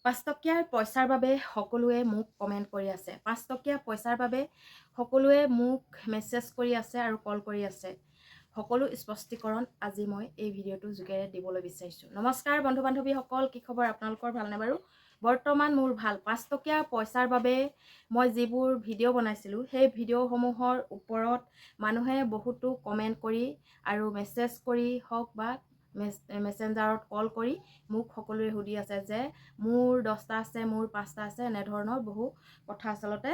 5 টকীয়াৰ পইচাৰ বাবে সকলোৱে মোক কমেণ্ট কৰি আছে। 5 টকীয়া পইচাৰ বাবে সকলোৱে মোক মেছেজ কৰি আছে আৰু কল কৰি আছে। সকলো স্পষ্টীকৰণ আজি মই এই ভিডিঅ'টোৰ যোগেৰে দিবলৈ বিচাৰিছোঁ। নমস্কাৰ বন্ধু বান্ধৱীসকল, কি খবৰ আপোনালোকৰ? ভালনে বাৰু? বৰ্তমান মোৰ ভাল। 5 টকীয়া পইচাৰ বাবে মই যিবোৰ ভিডিঅ' বনাইছিলোঁ সেই ভিডিঅ'সমূহৰ ওপৰত মানুহে বহুতো কমেণ্ট কৰি আৰু মেছেজ কৰি হওক বা মেছেঞ্জাৰত কল কৰি মোক সকলোৱে সুধি আছে যে মোৰ 10টা আছে, মোৰ 5টা আছে, এনেধৰণৰ বহু কথা আচলতে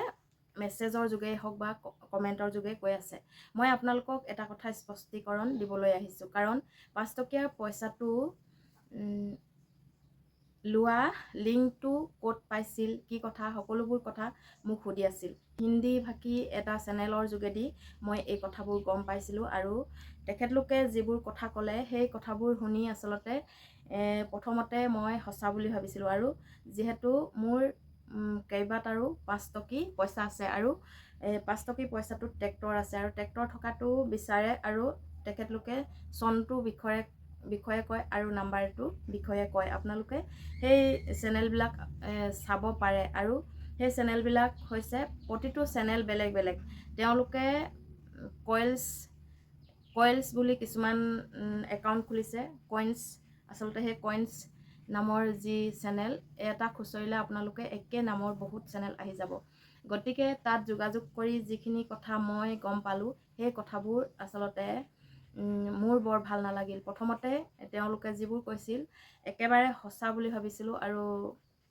মেছেজৰ যোগে হওক বা কমেণ্টৰ যোগে কৈ আছে। মই আপোনালোকক এটা কথা স্পষ্টীকৰণ দিবলৈ আহিছোঁ, কাৰণ 5 টকীয়া পইচাটো লোৱা লিংকটো ক'ত পাইছিল, কি কথা, সকলোবোৰ কথা মোক সুধি আছিল। হিন্দী ভাষী এটা চেনেলৰ যোগেদি মই এই কথাবোৰ গম পাইছিলোঁ আৰু তেখেতলোকে যিবোৰ কথা ক'লে সেই কথাবোৰ শুনি আচলতে প্ৰথমতে মই সঁচা বুলি ভাবিছিলোঁ। আৰু যিহেতু মোৰ কেইবাটাৰো 5 টকী পইচা আছে আৰু 5 টকী পইচাটোত ট্ৰেক্টৰ আছে আৰু ট্ৰেক্টৰ থকাটো বিচাৰে আৰু তেখেতলোকে চনটো বিষয়ে কয় আৰু নাম্বাৰটো বিষয়ে কয়। আপোনালোকে সেই চেনেলবিলাক চাব পাৰে আৰু সেই চেনেলবিলাক হৈছে প্ৰতিটো চেনেল বেলেগ বেলেগ। তেওঁলোকে কইলছ বুলি কিছুমান একাউণ্ট খুলিছে। কইন্স আচলতে সেই কইন্স নামৰ যি চেনেল, এটা খুচৰিলে আপোনালোকে একে নামৰ বহুত চেনেল আহি যাব। গতিকে তাত যোগাযোগ কৰি যিখিনি কথা মই গম পালোঁ সেই কথাবোৰ আচলতে মোৰ বৰ ভাল নালাগিল। প্ৰথমতে তেওঁলোকে যিবোৰ কৈছিল একেবাৰে সঁচা বুলি ভাবিছিলোঁ আৰু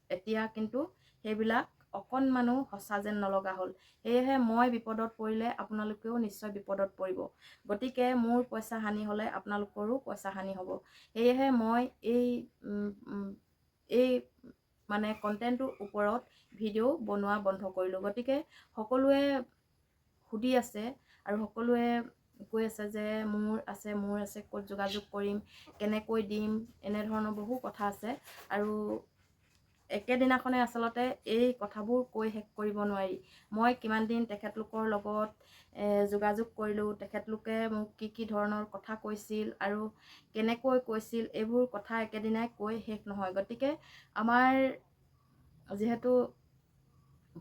এতিয়া কিন্তু সেইবিলাক অকণমানো সঁচা যেন নলগা হ'ল। সেয়েহে মই বিপদত পৰিলে আপোনালোকেও নিশ্চয় বিপদত পৰিব। গতিকে মোৰ পইচা হানি হ'লে আপোনালোকৰো পইচা হানি হ'ব। সেয়েহে মই এই কণ্টেণ্টটোৰ ওপৰত ভিডিঅ' বনোৱা বন্ধ কৰিলোঁ। গতিকে সকলোৱে সুধি আছে আৰু সকলোৱে কৈ আছে যে মোৰ আছে, ক'ত যোগাযোগ কৰিম, কেনেকৈ দিম, এনেধৰণৰ বহু কথা আছে আৰু একেদিনাখনে আচলতে এই কথাবোৰ কৈ শেষ কৰিব নোৱাৰি। মই কিমান দিন তেখেতলোকৰ লগত যোগাযোগ কৰিলোঁ, তেখেতলোকে মোক কি ধৰণৰ কথা কৈছিল আৰু কেনেকৈ কৈছিল, এইবোৰ কথা একেদিনাই কৈ শেষ নহয়। গতিকে আমাৰ যিহেতু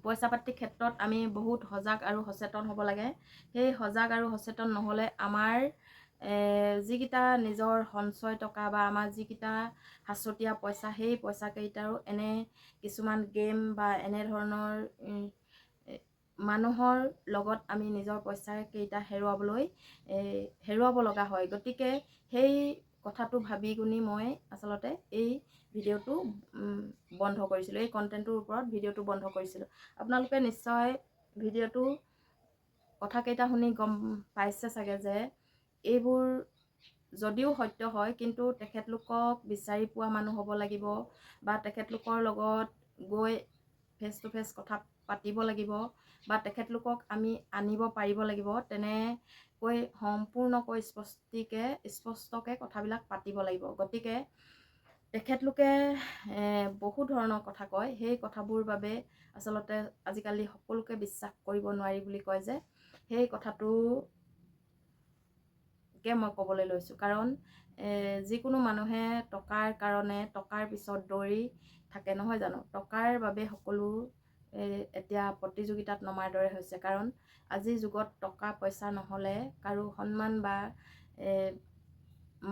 পইচা পাতিৰ ক্ষেত্ৰত আমি বহুত সজাগ আৰু সচেতন হ'ব লাগে। সেই সজাগ আৰু সচেতন নহ'লে আমাৰ যিকেইটা নিজৰ সঞ্চয় টকা বা আমাৰ যিকেইটা সাঁচতীয়া পইচা, সেই পইচাকেইটাৰো এনে কিছুমান গেম বা এনেধৰণৰ মানুহৰ লগত আমি নিজৰ পইচাকেইটা হেৰুৱাব লগা হয়। গতিকে সেই কথাটো ভাবি গুণি মই আচলতে এই ভিডিঅ'টো বন্ধ কৰিছিলোঁ, এই কণ্টেণ্টটোৰ ওপৰত ভিডিঅ'টো বন্ধ কৰিছিলোঁ। আপোনালোকে নিশ্চয় ভিডিঅ'টো কথাকেইটা শুনি গম পাইছে চাগে যে এইবোৰ যদিও সত্য হয়, কিন্তু তেখেতলোকক বিচাৰি পোৱা মানুহ হ'ব লাগিব বা তেখেতলোকৰ লগত গৈ ফেচ টু ফেচ কথা পাতিব লাগিব বা তেখেতলোকক আমি আনিব পাৰিব লাগিব। তেনেকৈ সম্পূৰ্ণকৈ স্পষ্টকৈ কথাবিলাক পাতিব লাগিব। গতিকে তেখেতলোকে বহু ধৰণৰ কথা কয়, সেই কথাবোৰ বাবে আচলতে আজিকালি সকলোকে বিশ্বাস কৰিব নোৱাৰি বুলি কয় যে, সেই কথাটোকে মই ক'বলৈ লৈছোঁ। কাৰণ যিকোনো মানুহে টকাৰ কাৰণে টকাৰ পিছত দৌৰি থাকে, নহয় জানো? টকাৰ বাবে সকলো এতিয়া প্ৰতিযোগিতাত নমাৰ দৰে হৈছে। কাৰণ আজিৰ যুগত টকা পইচা নহ'লে কাৰো সন্মান বা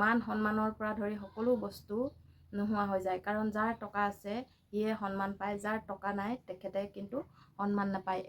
মান সন্মানৰ পৰা ধৰি সকলো বস্তু নোহোৱা হৈ যায়। কাৰণ যাৰ টকা আছে সিয়ে সন্মান পায়, যাৰ টকা নাই তেখেতে কিন্তু সন্মান নাপায়।